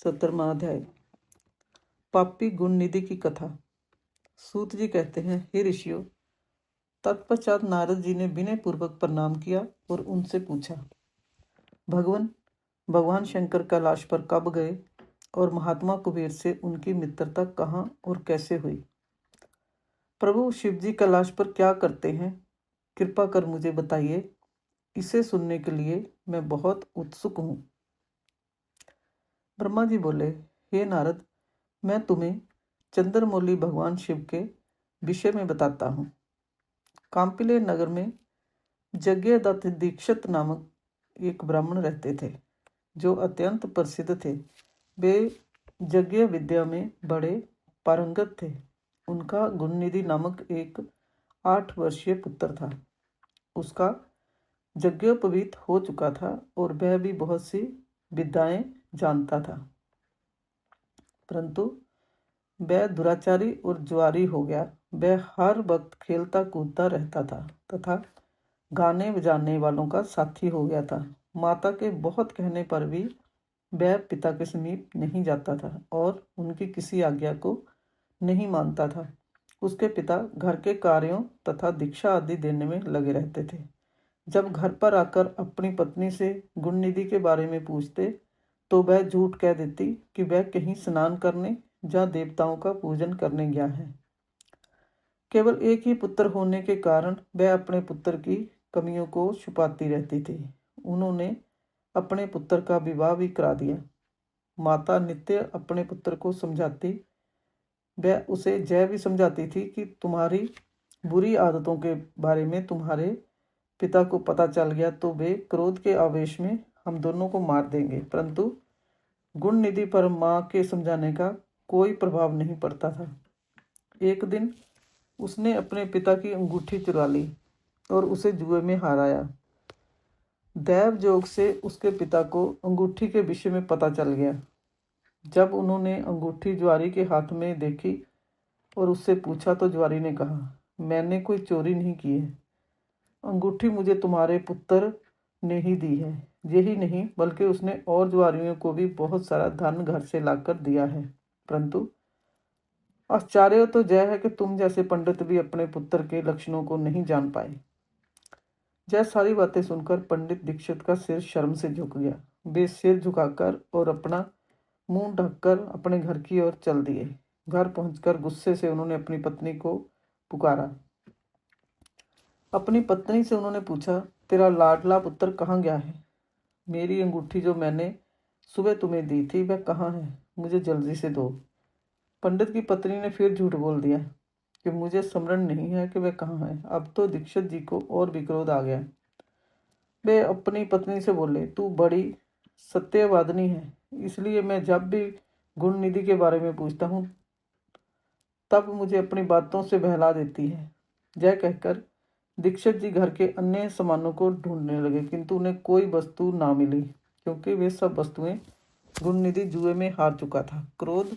17वां अध्याय। पापी गुण निधि की कथा। सूत जी कहते हैं, हे ऋषियों, तत्पश्चात नारद जी ने विनय पूर्वक प्रणाम किया और उनसे पूछा, भगवान शंकर कैलाश पर कब गए और महात्मा कुबेर से उनकी मित्रता कहाँ और कैसे हुई? प्रभु शिव जी कैलाश पर क्या करते हैं, कृपा कर मुझे बताइए। इसे सुनने के लिए मैं बहुत उत्सुक हूँ। ब्रह्मा जी बोले, हे नारद, मैं तुम्हें चंद्रमौली भगवान शिव के विषय में बताता हूँ। कांपिले नगर में यज्ञदत्त दीक्षित नामक एक ब्राह्मण रहते थे, जो अत्यंत प्रसिद्ध थे। वे यज्ञ विद्या में बड़े पारंगत थे। उनका गुणनिधि नामक एक 8 वर्षीय पुत्र था। उसका यज्ञोपवीत हो चुका था और वह भी बहुत सी विद्याएं जानता था, परंतु वह दुराचारी और जुआरी हो गया। वह हर वक्त खेलता कूदता रहता था तथा गाने बजाने वालों का साथी हो गया था। माता के बहुत कहने पर भी वह पिता के समीप नहीं जाता था और उनकी किसी आज्ञा को नहीं मानता था। उसके पिता घर के कार्यों तथा दीक्षा आदि देने में लगे रहते थे। जब घर पर आकर अपनी पत्नी से गुणनिधि के बारे में पूछते तो वह झूठ कह देती कि वह कहीं स्नान करने या देवताओं का पूजन करने गया है। केवल एक ही पुत्र होने के कारण वह अपने पुत्र की कमियों को छुपाती रहती थी। उन्होंने अपने पुत्र का विवाह भी करा दिया। माता नित्य अपने पुत्र को समझाती। वह उसे यह भी समझाती थी कि तुम्हारी बुरी आदतों के बारे में तुम्हारे पिता को पता चल गया तो वे क्रोध के आवेश में हम दोनों को मार देंगे। परंतु गुणनिधि पर माँ के समझाने का कोई प्रभाव नहीं पड़ता था। एक दिन उसने अपने पिता की अंगूठी चुरा ली और उसे जुए में हाराया। दैव जोग से उसके पिता को अंगूठी के विषय में पता चल गया। जब उन्होंने अंगूठी जुआरी के हाथ में देखी और उससे पूछा तो जुआरी ने कहा, मैंने कोई चोरी नहीं की है। अंगूठी मुझे तुम्हारे पुत्र ने ही दी है। यही नहीं बल्कि उसने और जुआरियों को भी बहुत सारा धन घर से लाकर दिया है। परंतु आश्चर्य तो यह है कि तुम जैसे पंडित भी अपने पुत्र के लक्षणों को नहीं जान पाए। यह सारी बातें सुनकर पंडित दीक्षित का सिर शर्म से झुक गया। वे सिर झुकाकर और अपना मुंह ढककर अपने घर की ओर चल दिए। घर पहुंचकर गुस्से से उन्होंने अपनी पत्नी को पुकारा। अपनी पत्नी से उन्होंने पूछा, तेरा लाडला पुत्र कहाँ गया है? मेरी अंगूठी जो मैंने सुबह तुम्हें दी थी वह कहाँ है? मुझे जल्दी से दो। पंडित की पत्नी ने फिर झूठ बोल दिया कि मुझे स्मरण नहीं है कि वह कहाँ है। अब तो दीक्षित जी को और भी क्रोध आ गया। वे अपनी पत्नी से बोले, तू बड़ी सत्यवादिनी है, इसलिए मैं जब भी गुणनिधि के बारे में पूछता हूँ तब मुझे अपनी बातों से बहला देती है। यह कहकर दीक्षित जी घर के अन्य सामानों को ढूंढने लगे, किंतु उन्हें कोई वस्तु ना मिली, क्योंकि वे सब वस्तुएं गुणनिधि जुए में हार चुका था। क्रोध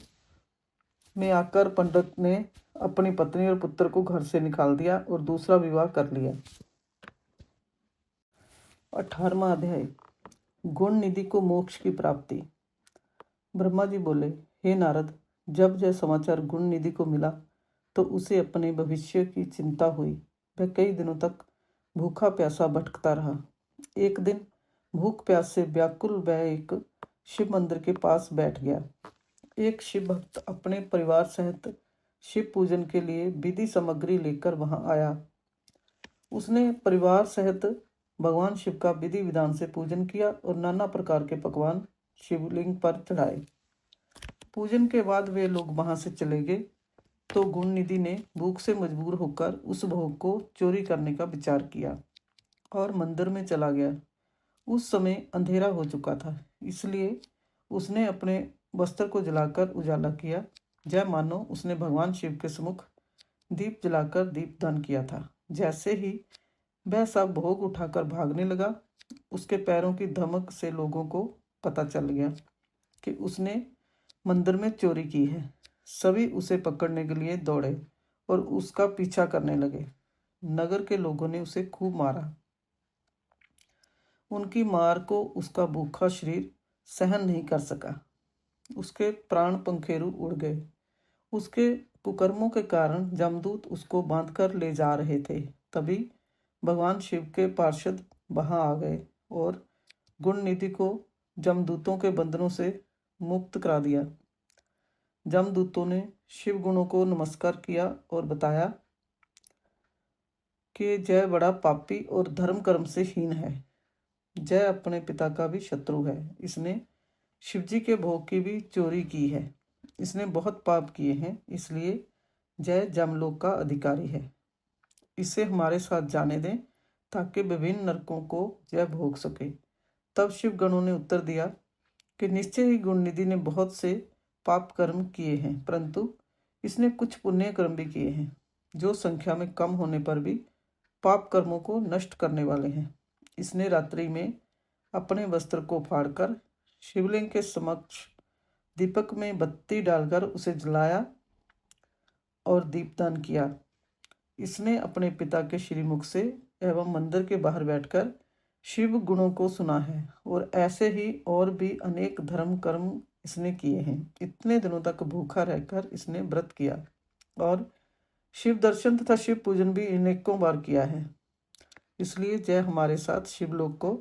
में आकर पंडित ने अपनी पत्नी और पुत्र को घर से निकाल दिया और दूसरा विवाह कर लिया। 18वां अध्याय। गुणनिधि को मोक्ष की प्राप्ति। ब्रह्मा जी बोले, हे नारद, जब यह समाचार गुणनिधि को मिला तो उसे अपने भविष्य की चिंता हुई। वह कई दिनों तक भूखा प्यासा भटकता रहा। एक दिन भूख प्यास से व्याकुल वह एक शिव मंदिर के पास बैठ गया। एक शिव भक्त अपने परिवार सहित शिव पूजन के लिए विधि सामग्री लेकर वहां आया। उसने परिवार सहित भगवान शिव का विधि विधान से पूजन किया और नाना प्रकार के पकवान शिवलिंग पर चढ़ाए। पूजन के बाद वे लोग वहां से चले गए तो गुणनिधि ने भूख से मजबूर होकर उस भोग को चोरी करने का विचार किया और मंदिर में चला गया। उस समय अंधेरा हो चुका था, इसलिए उसने अपने वस्त्र को जलाकर उजाला किया, जय मानो उसने भगवान शिव के सम्मुख दीप जलाकर दीपदान किया था। जैसे ही वह सब भोग उठाकर भागने लगा, उसके पैरों की धमक से लोगों को पता चल गया कि उसने मंदिर में चोरी की है। सभी उसे पकड़ने के लिए दौड़े और उसका पीछा करने लगे। नगर के लोगों ने उसे खूब मारा। उनकी मार को उसका भूखा शरीर सहन नहीं कर सका। उसके प्राण पंखेरु उड़ गए। उसके कुकर्मों के कारण जमदूत उसको बांधकर ले जा रहे थे। तभी भगवान शिव के पार्षद वहां आ गए और गुणनिधि को जमदूतों के बंधनों से मुक्त करा दिया। जमदूतों ने शिव गुणों को नमस्कार किया और बताया कि जय बड़ा पापी और धर्म कर्म से हीन है। जय अपने पिता का भी शत्रु है। इसने शिवजी के भोग की भी चोरी की है। इसने बहुत पाप किए हैं, इसलिए जय जमलोक का अधिकारी है। इसे हमारे साथ जाने दें ताकि विभिन्न नरकों को जय भोग सके। तब शिव गणों ने उत्तर दिया कि निश्चय ही गुणनिधि ने बहुत से पाप कर्म किए हैं, परंतु इसने कुछ पुण्य कर्म भी किए हैं, जो संख्या में कम होने पर भी पाप कर्मों को नष्ट करने वाले हैं। इसने रात्रि में अपने वस्त्र को फाड़कर शिवलिंग के समक्ष दीपक में बत्ती डालकर उसे जलाया और दीपदान किया। इसने अपने पिता के श्रीमुख से एवं मंदिर के बाहर बैठकर शिव गुणों को सुना है और ऐसे ही और भी अनेक धर्म कर्म इसने किए हैं। इतने दिनों तक भूखा रहकर इसने व्रत किया और शिव दर्शन तथा शिव पूजन भी अनेकों बार किया है। इसलिए जय हमारे साथ शिवलोक को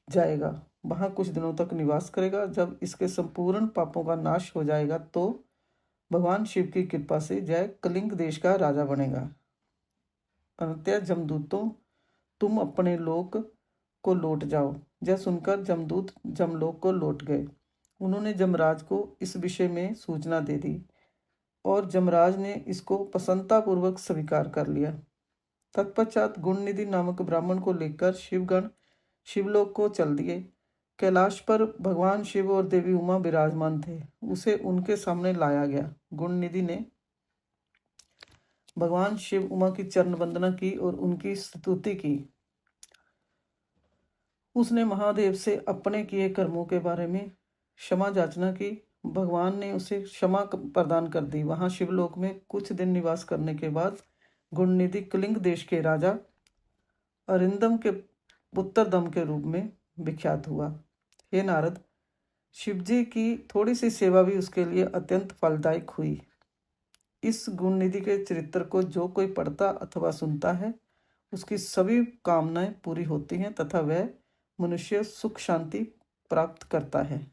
जाएगा, वहां कुछ दिनों तक निवास करेगा। जब इसके संपूर्ण पापों का नाश हो जाएगा तो भगवान शिव की कृपा से जय कलिंग देश का राजा बनेगा। अनंतया जमदूतों, तुम अपने लोक को लौट जाओ। यह सुनकर जमदूत जमलोक को लौट गए। उन्होंने जमराज को इस विषय में सूचना दे दी और जमराज ने इसको प्रसन्नतापूर्वक स्वीकार कर लिया। तत्पश्चात गुणनिधि नामक ब्राह्मण को लेकर शिवगण शिवलोक को चल दिए। कैलाश पर भगवान शिव और देवी उमा विराजमान थे। उसे उनके सामने लाया गया। गुणनिधि ने भगवान शिव उमा की चरण वंदना की और उनकी स्तुति की। उसने महादेव से अपने किए कर्मों के बारे में क्षमा याचना की। भगवान ने उसे क्षमा प्रदान कर दी। वहां शिवलोक में कुछ दिन निवास करने के बाद गुणनिधि कलिंग देश के राजा अरिंदम के पुत्र दम के रूप में विख्यात हुआ। हे नारद, शिवजी की थोड़ी सी सेवा भी उसके लिए अत्यंत फलदायक हुई। इस गुणनिधि के चरित्र को जो कोई पढ़ता अथवा सुनता है, उसकी सभी कामनाएं पूरी होती हैं तथा वह मनुष्य सुख शांति प्राप्त करता है।